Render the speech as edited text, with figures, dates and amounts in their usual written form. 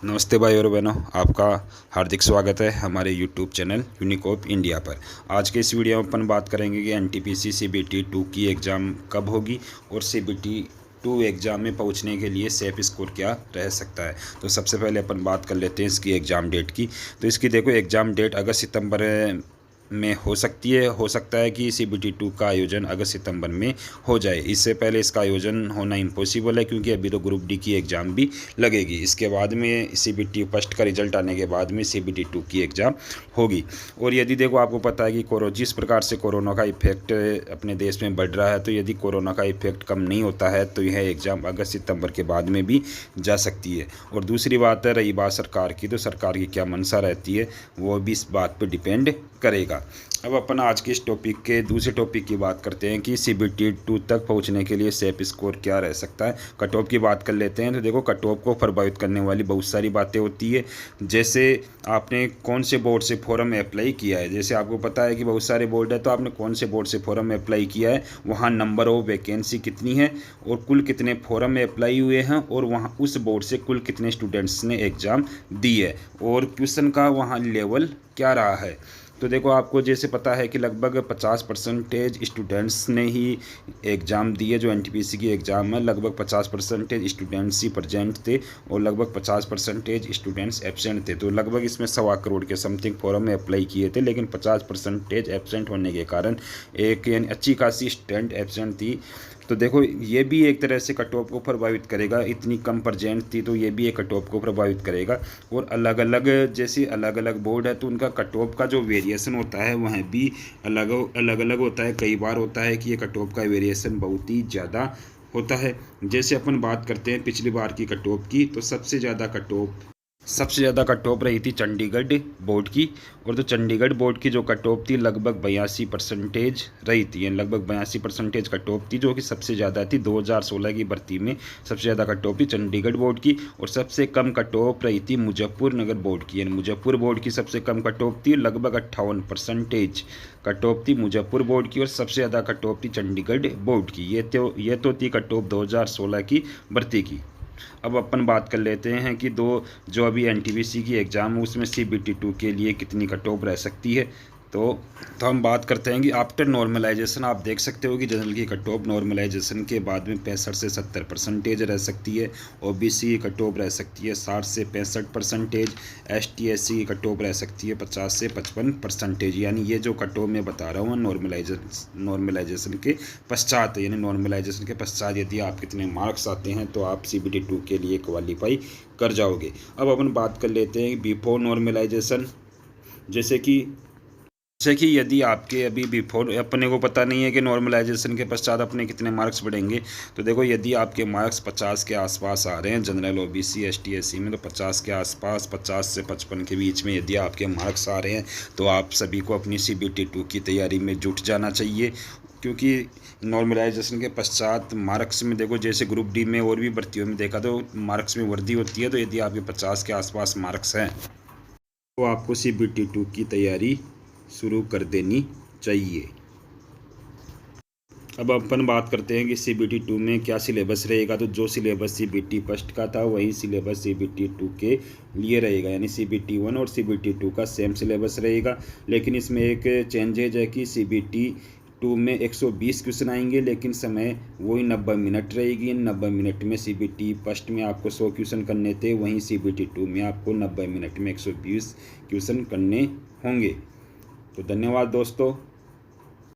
नमस्ते भाई और बहनों, आपका हार्दिक स्वागत है हमारे YouTube चैनल यूनिकोप इंडिया पर। आज के इस वीडियो में अपन बात करेंगे कि एनटीपीसी CBT 2 की एग्ज़ाम कब होगी और CBT 2 एग्ज़ाम में पहुंचने के लिए सेफ स्कोर क्या रह सकता है। तो सबसे पहले अपन बात कर लेते हैं इसकी एग्ज़ाम डेट की। तो इसकी देखो एग्ज़ाम डेट अगस्त सितंबर में हो सकती है। हो सकता है कि CBT 2 का आयोजन अगस्त सितंबर में हो जाए। इससे पहले इसका आयोजन होना इम्पॉसिबल है क्योंकि अभी तो ग्रुप डी की एग्ज़ाम भी लगेगी। इसके बाद में CBT फर्स्ट का रिजल्ट आने के बाद में CBT 2 की एग्ज़ाम होगी। और यदि देखो आपको पता है कि जिस प्रकार से कोरोना का इफेक्ट अपने देश में बढ़ रहा है, तो यदि कोरोना का इफेक्ट कम नहीं होता है तो यह एग्ज़ाम अगस्त सितंबर के बाद में भी जा सकती है। और दूसरी बात है, रही बात सरकार की, तो सरकार की क्या मंशा रहती है वो भी इस बात पर डिपेंड करेगा। अब अपन आज के इस टॉपिक के दूसरे टॉपिक की बात करते हैं कि CBT 2 तक पहुंचने के लिए सेफ स्कोर क्या रह सकता है। कट ऑफ की बात कर लेते हैं। तो देखो कट ऑफ को प्रभावित करने वाली बहुत सारी बातें होती है, जैसे आपने कौन से बोर्ड से फॉर्म अप्लाई किया है। जैसे आपको पता है कि बहुत सारे बोर्ड है, तो आपने कौन से बोर्ड से फॉर्म अप्लाई किया है, वहाँ नंबर ऑफ वैकेंसी कितनी है और कुल कितने फॉर्म अप्लाई हुए हैं और वहाँ उस बोर्ड से कुल कितने स्टूडेंट्स ने एग्ज़ाम दी है और क्वेश्चन का वहाँ लेवल क्या रहा है। तो देखो आपको जैसे पता है कि लगभग 50% स्टूडेंट्स ने ही एग्ज़ाम दिए। जो एनटीपीसी की एग्ज़ाम है लगभग 50% स्टूडेंट्स ही प्रेजेंट थे और लगभग 50% स्टूडेंट्स एब्सेंट थे। तो लगभग इसमें 1.25 करोड़ के समथिंग फॉर्म में अप्लाई किए थे, लेकिन 50% एब्सेंट होने के कारण एक यानी अच्छी खासी स्टूडेंट एब्सेंट थी। तो देखो ये भी एक तरह से कट ऑफ को प्रभावित करेगा। इतनी कम परसेंट थी तो ये भी एक कट ऑफ को प्रभावित करेगा। और अलग अलग जैसे अलग अलग बोर्ड है तो उनका कट ऑफ का जो वेरिएशन होता है वह भी अलग अलग होता है। कई बार होता है कि ये कट ऑफ का वेरिएशन बहुत ही ज़्यादा होता है। जैसे अपन बात करते हैं पिछली बार की कट ऑफ की, तो सबसे ज़्यादा कट ऑफ रही थी चंडीगढ़ बोर्ड की। और तो चंडीगढ़ बोर्ड की जो कट ऑफ थी लगभग 82% रही थी, यानी लगभग 82% कट ऑफ थी, जो कि सबसे ज़्यादा थी। 2016 की भर्ती में सबसे ज़्यादा कट ऑफ थी चंडीगढ़ बोर्ड की। और सबसे कम कट ऑफ रही थी मुजफ्फरनगर बोर्ड की, यानी मुजफ्फर बोर्ड की सबसे कम कट ऑफ थी, लगभग 58% कट ऑफ थी मुजफ्फर बोर्ड की। और सबसे ज़्यादा कट ऑफ थी चंडीगढ़ बोर्ड की। ये तो थी कट ऑफ 2016 की भर्ती की। अब अपन बात कर लेते हैं कि जो अभी एनटीपीसी की एग्ज़ाम है उसमें CBT 2 के लिए कितनी कट ऑफ रह सकती है। तो हम बात करते हैं कि आफ्टर नॉर्मलाइजेशन आप देख सकते हो कि जनरल की कट ऑफ नॉर्मलाइजेशन के बाद में 65 से 70% रह सकती है। OBC की कट ऑफ रह सकती है 60 से 65%। ST/SC की कट ऑफ रह सकती है 50 से 55%। यानी ये जो कट ऑफ मैं बता रहा हूँ नॉर्मलाइजेशन के पश्चात, यानी नॉर्मलाइजेशन के पश्चात यदि आप कितने मार्क्स आते हैं तो आप CBT 2 के लिए क्वालिफाई कर जाओगे। अब अपन बात कर लेते हैं बिफोर नॉर्मलाइजेशन। जैसे कि यदि आपके अभी बिफोर अपने को पता नहीं है कि नॉर्मलाइजेशन के पश्चात अपने कितने मार्क्स बढ़ेंगे। तो देखो यदि आपके मार्क्स 50 के आसपास आ रहे हैं जनरल OBC ST/SC में, तो 50 के आसपास 50 से 55 के बीच में यदि आपके मार्क्स आ रहे हैं तो आप सभी को अपनी CBT 2 की तैयारी में जुट जाना चाहिए। क्योंकि नॉर्मलाइजेशन के पश्चात मार्क्स में देखो जैसे ग्रुप डी में और भी भर्तियों में देखा तो मार्क्स में वृद्धि होती है। तो यदि आपके 50 के आसपास मार्क्स हैं तो आपको CBT 2 की तैयारी शुरू कर देनी चाहिए। अब अपन बात करते हैं कि CBT 2 में क्या सिलेबस रहेगा। तो जो सिलेबस CBT फर्स्ट का था वही सिलेबस CBT 2 के लिए रहेगा, यानी CBT 1 और CBT 2 का सेम सिलेबस रहेगा। लेकिन इसमें एक चेंजेज है कि CBT 2 में 120 क्वेश्चन आएंगे, लेकिन समय वही 90 मिनट रहेगी। 90 मिनट में CBT फर्स्ट में आपको 100 क्वेश्चन करने थे, वहीं CBT 2 में आपको 90 मिनट में 120 क्वेश्चन करने होंगे। तो धन्यवाद दोस्तों।